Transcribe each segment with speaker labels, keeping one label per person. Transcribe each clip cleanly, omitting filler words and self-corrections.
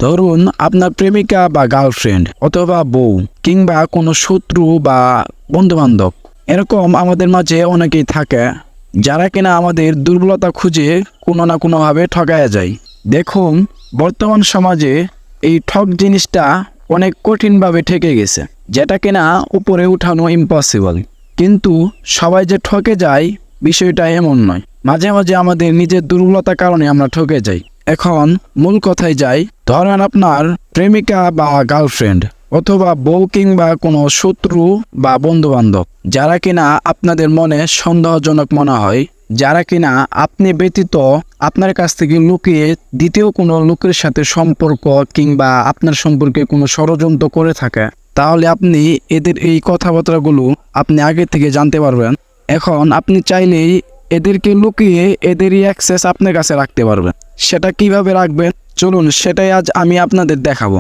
Speaker 1: ধরুন আপনার প্রেমিকা বা গার্লফ্রেন্ড অথবা বউ কিংবা কোনো শত্রু বা বন্ধুবান্ধব, এরকম আমাদের মাঝে অনেকেই থাকে যারা কিনা আমাদের দুর্বলতা খুঁজে কোনো না কোনোভাবে ঠকায়া যায়। দেখুন, বর্তমান সমাজে এই ঠক জিনিসটা অনেক কঠিনভাবে ঠেকে গেছে, যেটা কিনা উপরে উঠানো ইম্পসিবল। কিন্তু সবাই যে ঠকে যায় বিষয়টা এমন নয়, মাঝে মাঝে আমাদের নিজের দুর্বলতার কারণে আমরা ঠকে যাই। এখন মূল কথায় যাই। ধরেন আপনার প্রেমিকা বা গার্লফ্রেন্ড অথবা বউ কিংবা কোনো শত্রু বা বন্ধুবান্ধব যারা কিনা আপনাদের মনে সন্দেহজনক মনে হয়, যারা কিনা আপনি ব্যতীত আপনার কাছ থেকে লুকিয়ে দ্বিতীয় কোনো লোকের সাথে সম্পর্ক কিংবা আপনার সম্পর্কে কোনো ষড়যন্ত্র করে থাকে, তাহলে আপনি এদের এই কথাবার্তাগুলো আপনি আগে থেকে জানতে পারবেন। এখন আপনি চাইলেই এদেরকে লুকিয়ে এদেরই অ্যাক্সেস আপনার কাছে রাখতে পারবেন। সেটা কিভাবে রাখবেন চলুন সেটাই আজ আমি আপনাদের দেখাবো।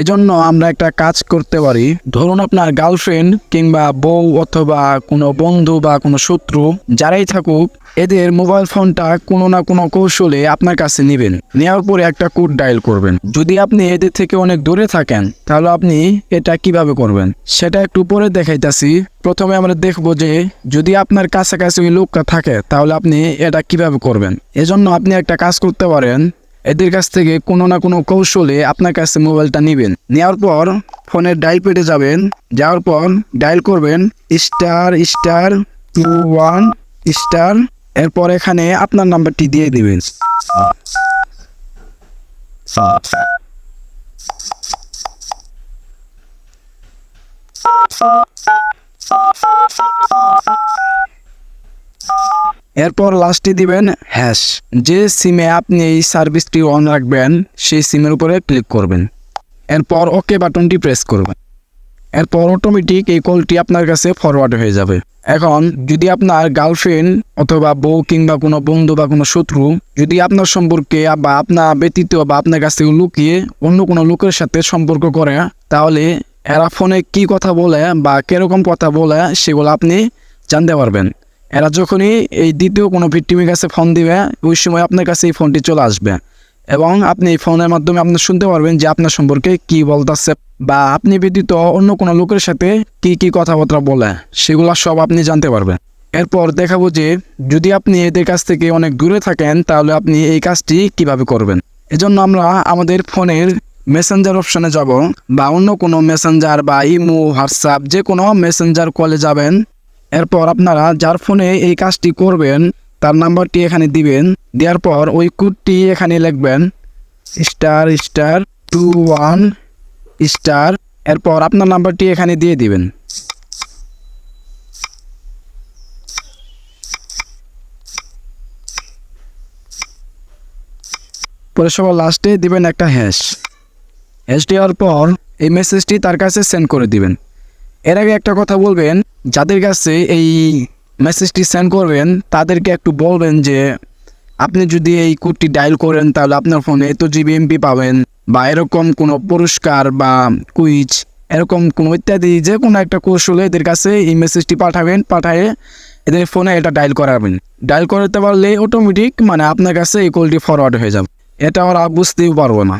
Speaker 1: এজন্য আমরা একটা কাজ করতে পারি। ধরুন আপনার গার্লফ্রেন্ড কিংবা বউ অথবা কোনো বন্ধু বা কোনো শত্রু যারাই থাকুক, এদের মোবাইল ফোনটা কোনো না কোনো কৌশলে আপনার কাছে নেবেন। নেওয়ার পরে একটা কোড ডায়াল করবেন। যদি আপনি এদের থেকে অনেক দূরে থাকেন তাহলে আপনি এটা কিভাবে করবেন সেটা একটু পরে দেখাইতাছি। প্রথমে আমরা দেখব যে যদি আপনার কাছাকাছি ওই লোকটা থাকে তাহলে আপনি এটা কিভাবে করবেন। এজন্য আপনি একটা কাজ করতে পারেন, এদের কাছ থেকে কোনো না কোনো কৌশলে আপনার কাছে মোবাইলটা নেবেন। নেওয়ার পর ফোনের ডায়াল পেটে যাবেন, যাওয়ার পর ডায়াল করবেন ***21**, এরপর এখানে আপনার নাম্বারটি দিয়ে দিবেন। এরপর লাস্টে দিবেন হ্যাশ। যে সিমে আপনি এই সার্ভিসটি অন রাখবেন সেই সিমের উপরে ক্লিক করবেন। এরপর ওকে বাটনটি প্রেস করবেন। এরপর অটোমেটিক এই কলটি আপনার কাছে ফরওয়ার্ড হয়ে যাবে। এখন যদি আপনার গার্লফ্রেন্ড অথবা বউ কিংবা কোনো বন্ধু বা কোনো শত্রু যদি আপনার সম্পর্কে বা আপনার ব্যতীত বা আপনার কাছ থেকে লুকিয়ে অন্য কোনো লোকের সাথে সম্পর্ক করে, তাহলে এরা ফোনে কি কথা বলে বা কিরকম কথা বলে সেগুলো আপনি জানতে পারবেন। এরা যখনই এই দ্বিতীয় কোনো ভিকটিমের কাছে ফোন দিবে ওই সময় আপনার কাছে এই ফোনটি চলে আসবে এবং আপনি এই ফোনের মাধ্যমে আপনি শুনতে পারবেন যে আপনার সম্পর্কে কি বলতেছে বা আপনি ব্যতীত অন্য কোনো লোকের সাথে কি কি কথাবার্তা বলে সেগুলো সব আপনি জানতে পারবেন। এরপর দেখাবো যে যদি আপনি এদের কাছ থেকে অনেক দূরে থাকেন তাহলে আপনি এই কাজটি কিভাবে করবেন। এজন্য আমরা আমাদের ফোনের মেসেঞ্জার অপশনে যাব বা অন্য কোনো মেসেঞ্জার বা ইমো, হোয়াটসঅ্যাপ যে কোনো মেসেঞ্জার কলে যাবেন। এরপর আপনারা যার ফোনে এই কাজটি করবেন তার নাম্বারটি এখানে দিবেন। দেওয়ার পর ওই কোডটি এখানে লিখবেন ***21**, এরপর আপনার নাম্বারটি এখানে দিয়ে দিবেন। পরে সবার লাস্টে দিবেন একটা হ্যাশ দেওয়ার পর এই মেসেজটি তার কাছে সেন্ড করে দিবেন। এর আগে একটা কথা বলবেন, যাদের কাছে এই মেসেজটি সেন্ড করবেন তাদেরকে একটু বলবেন যে আপনি যদি এই কোডটি ডায়াল করেন তাহলে আপনার ফোনে এত জিবি এমপি পাবেন বা এরকম কোনো পুরস্কার বা কুইজ এরকম কোনো ইত্যাদি যে কোনো একটা কৌশলে এদের কাছে এই মেসেজটি পাঠাবেন। পাঠিয়ে এদের ফোনে এটা ডায়াল করাবেন। ডায়াল করতে পারলে অটোমেটিক আপনার কাছে এই কলটি ফরওয়ার্ড হয়ে যাবে। এটা ওরা বুঝতেও পারবো না।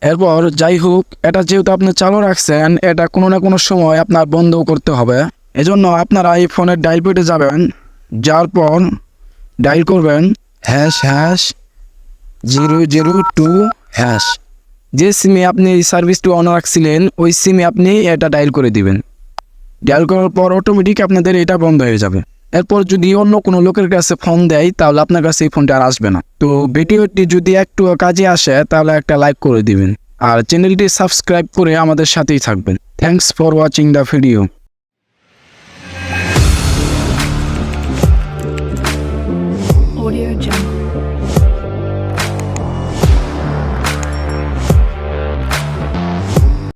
Speaker 1: এরপর যাই হোক, এটা যেহেতু আপনি চালু রাখছেন এটা কোনো না কোনো সময় আপনার বন্ধও করতে হবে। এজন্য আপনারা এই ফোনের ডায়াল পেটে যাবেন, যাওয়ার পর ডায়াল করবেন #002#। যে সিমে আপনি এই সার্ভিসটি অন রাখছিলেন ওই সিমে আপনি এটা ডায়াল করে দিবেন। ডায়াল করার পর অটোমেটিক আপনাদের এটা বন্ধ হয়ে যাবে। এরপর যদি অন্য কোনো লোকের কাছে ফোন দেয় তাহলে আপনার কাছে এই ফোনটা আর আসবে না। তো ভিডিওটি যদি একটু কাজে আসে তাহলে একটা লাইক করে দিবেন আর চ্যানেলটি সাবস্ক্রাইব করে আমাদের সাথেই থাকবেন। Thanks for watching the video.